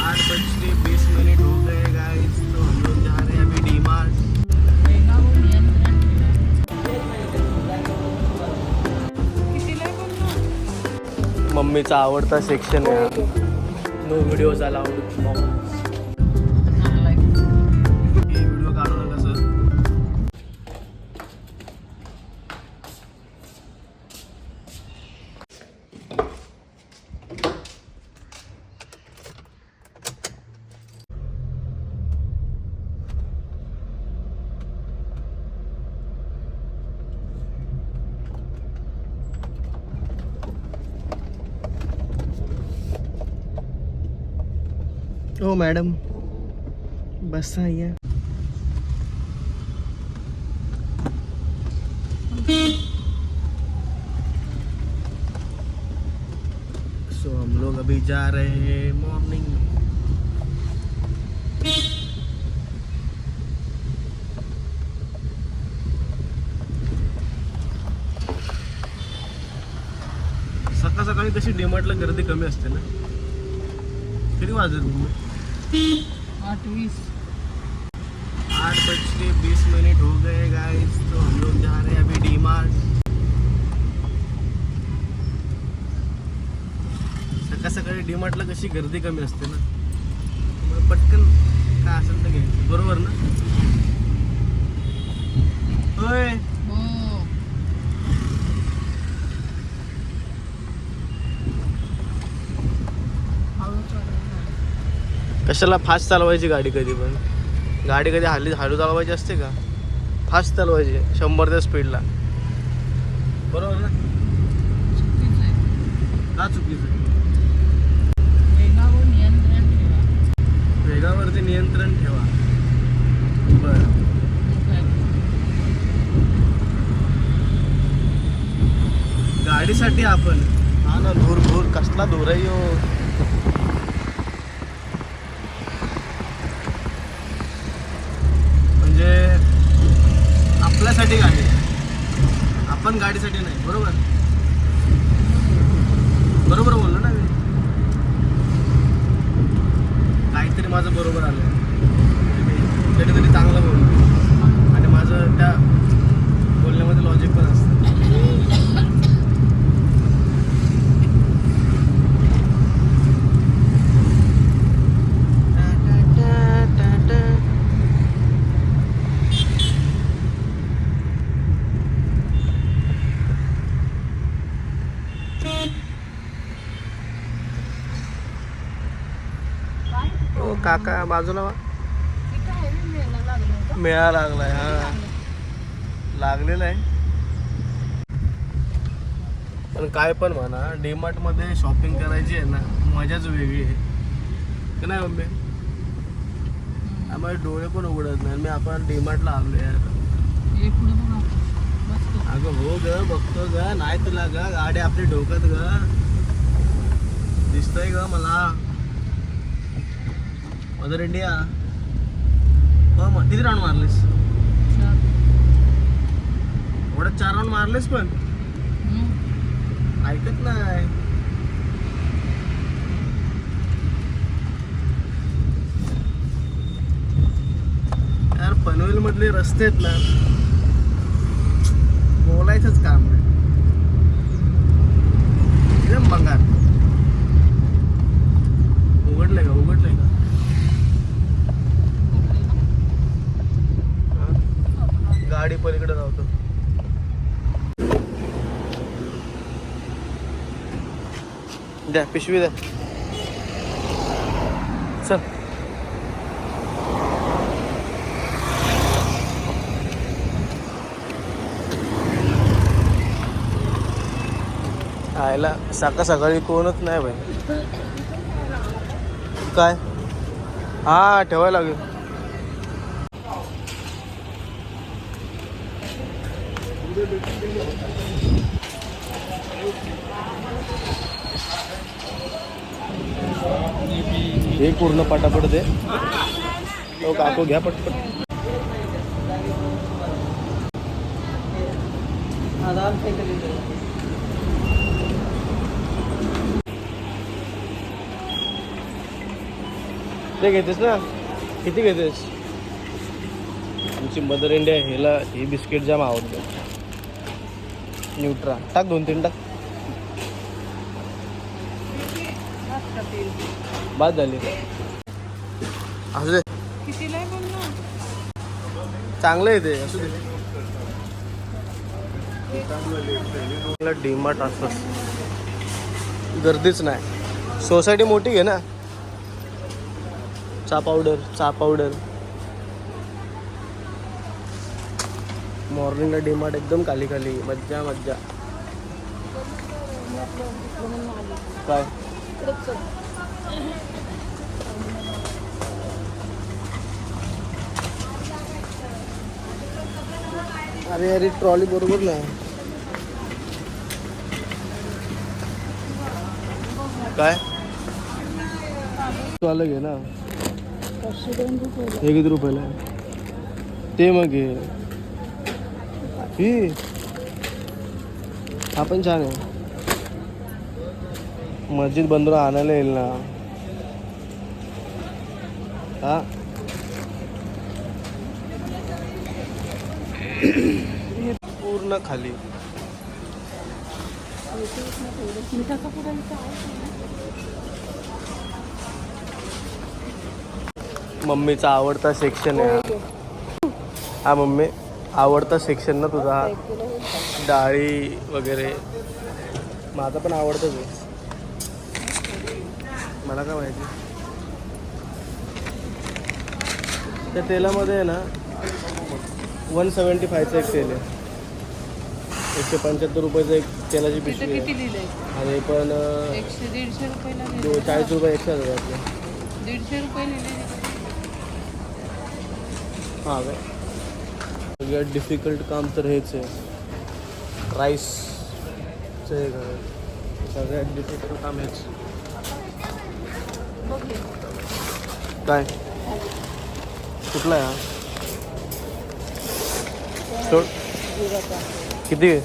8:20 हो गए गाइस, तो हम लोग जा रहे हैं अभी डी मार्ट। मम्मीचा आवडता सेक्शन आहे हा. No videos allowed. व्हिडिओ काढू नका सर. हो मॅडम बसा या. सो हम लोग अभी जा रहे हैं मॉर्निंग में. सकाळ सकाळी कशी डीमार्टला गर्दी कमी असते ना. किती वाजले तुम्ही? 8:20. 8:20 हो गए गाइस, तो हम लोग जा रहे हैं अभी डी मार्ट. सकाळ सकाळी डी मार्टला कशी गर्दी कमी असते ना, मग पटकन काय असेल तर घ्यायचं. बरोबर ना? होय. हो. कशाला फास्ट चालवायची गाडी कधी पण. गाडी कधी हळू चालवायची असते का? फास्ट चालवायची 100च्या स्पीडला. बरोबर ना? चुकीचं आहे. का चुकीचं? वेगावर नियंत्रण ठेवा. वेगावरती नियंत्रण ठेवा. बरं. गाडीसाठी आपण हा ना. धूर धूर कसला धूर आहे यो. म्हणजे आपल्यासाठी गाडी, आपण गाडीसाठी नाही. बरोबर बरोबर बोललो ना मी. काहीतरी माझं बरोबर आलं, कधीतरी चांगलं बोललो आणि माझं त्या बोलण्यामध्ये लॉजिक पण असतं. काका बाजूला मेळा लागलाय. हा लागलेला आहे. पण काय पण म्हणा, डीमार्ट मध्ये शॉपिंग करायची आहे ना, मजाच वेगळी आहे का नाही मम्मी? आम्हाला डोळे पण उघडत नाही. मी आपण डीमार्टला आलो यार. अगं हो ग, बघतो ग. नाही तुला ग, गाडी आपली डोक्यात ग दिसतंय ग मला. Mother India. हो मग किती राऊंड मारलेस? एवढ्या 4 राऊंड मारलेस पण ऐकत नाही. यार पनवेल मधले रस्ते आहेत ना, बोलायचंच काम नाही. एकदम बंगाल. उघडलंय का? उघडलंय का? गाडी पलीकडे राहतो. द्या पिशवी द्या. चल. आयला सकाळ सकाळी कोणच नाही भाई. काय? हा ठेवायला लागेल. हे पूर्ण पटापट दे. तो काकू घ्या पटपट. ते घेतेस ना? किती घेतेस? आमची मदर इंडिया ह्याला हे बिस्किट जाम आवडतं. न्यूट्रा टाक 2-3 टाक. बाद झाली. असू दे, कितीला आहे बोललो? चांगलं आहे ते. असू दे. डीमार्ट असतं, गर्दीच नाही. सोसायटी मोठी आहे ना. चहा पावडर. मॉर्निंगला डीमार्ट एकदम खाली मज्जा. काय अरे ट्रॉली बरोबर ना. काय अलग आहे ना. हे किती रुपयाला आहे? ते मग घे. हा पण छान आहे. मस्जिद बंदून आणायला येईल ना. हा पूर्ण खाली. मम्मीचा आवडता सेक्शन आहे हा. मम्मी आवडता सेक्शन ना तुझा, डाळी वगैरे. माझा पण आवडतंच आहे. मला काय माहिती. त्या तेलामध्ये आहे ना 175चं एक तेल आहे. 175 रुपयाचं एक तेलाची पिशवी आहे. किती लिहिलंय? आणि पण 100-150 रुपयाला 40 रुपये एक्स्ट्रा जातात आपले. 150 रुपये लिहिले. हां काय सगळ्यात डिफिकल्ट काम तर हेच आहे. राईसचं हे करायचं सगळ्यात डिफिकल्ट काम हेच. काय कुठला आहे हा? सोड. किती आहे?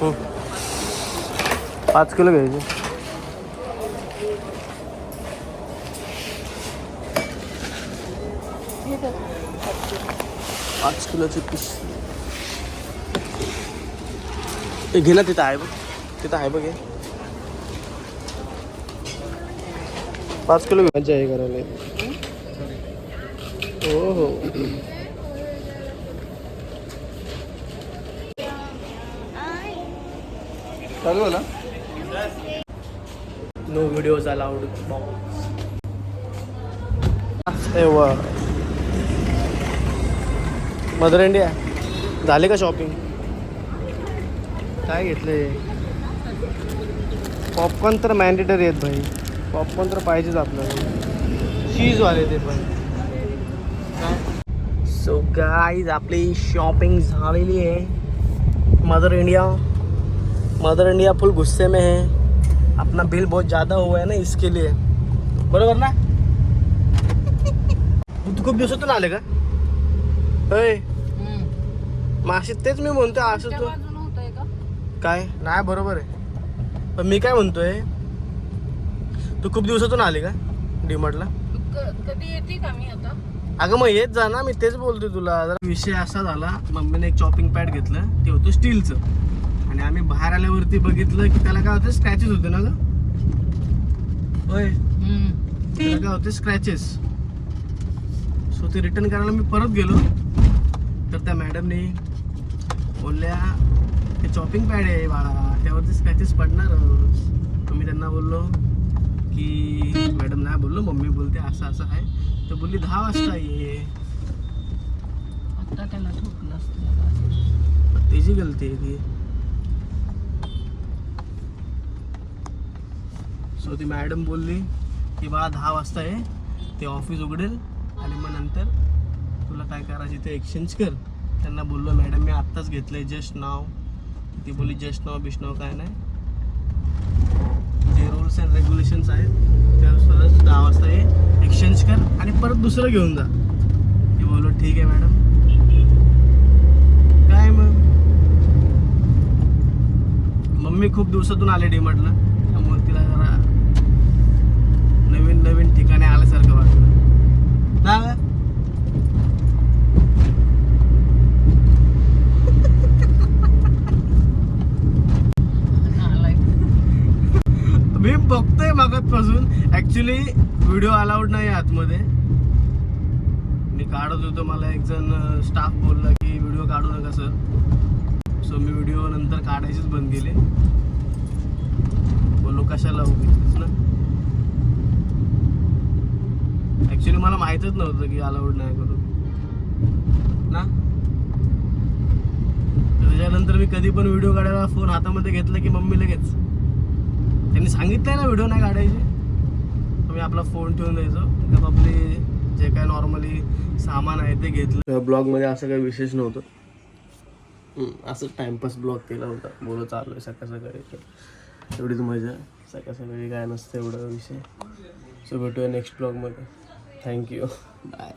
हो 5 किलो घ्यायचे. पाच किलोची पीस ते घे ना. तिथं आहे बघ. हे 5 किलो मजा आहे करायला. हो चालू ना. No videos allowed. Mother India झाली का शॉपिंग? काय घेतलंय? पॉपकॉर्न तर मॅन्डेटरी आहेत भाई. पॉपकॉर्न तर पाहिजेच आपल्याला. चीजवाले ते पण. सो गाईज आपली शॉपिंग झालेली आहे. मदर इंडिया फुल गुस्से में है. अपना बिल बहुत ज़्यादा हुआ है ना इसके लिए. बरोबर ना. तू खूप दिवसातून आले का? होय माशी. तेच मी म्हणतोय असं तू काय नाही. बरोबर आहे. पण मी काय म्हणतोय तू खूप दिवसातून आले का डीमार्टला? कधी येते का मी आता? अगं मग येत जा ना. मी तेच बोलतोय तुला. जरा विषय असा झाला, मम्मीने एक चॉपिंग पॅड घेतलं. ते होतं स्टीलचं. आणि आम्ही बाहेर आल्यावरती बघितलं की त्याला काय होतं, स्क्रॅचेस होते ना ग. होय त्याला काय होते, स्क्रॅचेस. सो ते रिटर्न करायला मी परत गेलो तर त्या मॅडमने बोलल्या ते चॉपिंग पॅड आहे बाळा, त्यावरती स्क्रॅचेस पडणारच. मी त्यांना बोललो की मॅडम नाही बोललो, मम्मी बोलते असं असं आहे. तर बोलली 10 वाजता ये. आता त्याला ठोकलं असतं. त्याची गलती आहे ती. सो ती मॅडम बोलली की बाळा 10 वाजता आहे, ते ऑफिस उघडेल आणि मग नंतर तुला काय करायची ते एक्सचेंज कर. त्यांना बोललो मॅडम मी आत्ताच घेतलंय जस्ट नाव. ती बोलली जस्ट नाव बिष्णाव काय नाही, जे रूल्स अँड रेग्युलेशन्स आहेत त्यानुसारच 10 वाजता ये, एक्सचेंज कर आणि परत दुसरं घेऊन जा. ती बोललो ठीक आहे मॅडम. काय मग मम्मी खूप दिवसातून आले डीमार्टला, त्यामुळे तिला जरा नवीन नवीन ठिकाणी आल्यासारखं वाटलं ना ग? मी बघतोय मागतपासून. ऍक्च्युली व्हिडिओ अलाउड नाही आतमध्ये. मी काढत होतो, मला एक जण स्टाफ बोलला की व्हिडिओ काढू नका सर. सो मी व्हिडिओ नंतर काढायचीच बंद केले. बोललो कशाला उगीच ना. ऍक्च्युली मला माहितच नव्हतं की अलाउड नाही करू ना. त्याच्यानंतर मी कधी पण व्हिडिओ काढायला फोन हातामध्ये घेतला की मम्मी लगेच, त्यांनी सांगितलंय ना व्हिडिओ नाही काढायची, मी आपला फोन ठेवून द्यायचो. तर आपले जे काय नॉर्मली सामान आहे ते घेतलं. ब्लॉगमध्ये असं काही विशेष नव्हतं, असं टाइमपास ब्लॉग केला होता. बोलत चालू आहे सकाळ सकाळी, एवढीच मजा. सकाळ सकाळी काय नसतं एवढं विषय. सो भेटूया नेक्स्ट ब्लॉगमध्ये. Thank you, bye.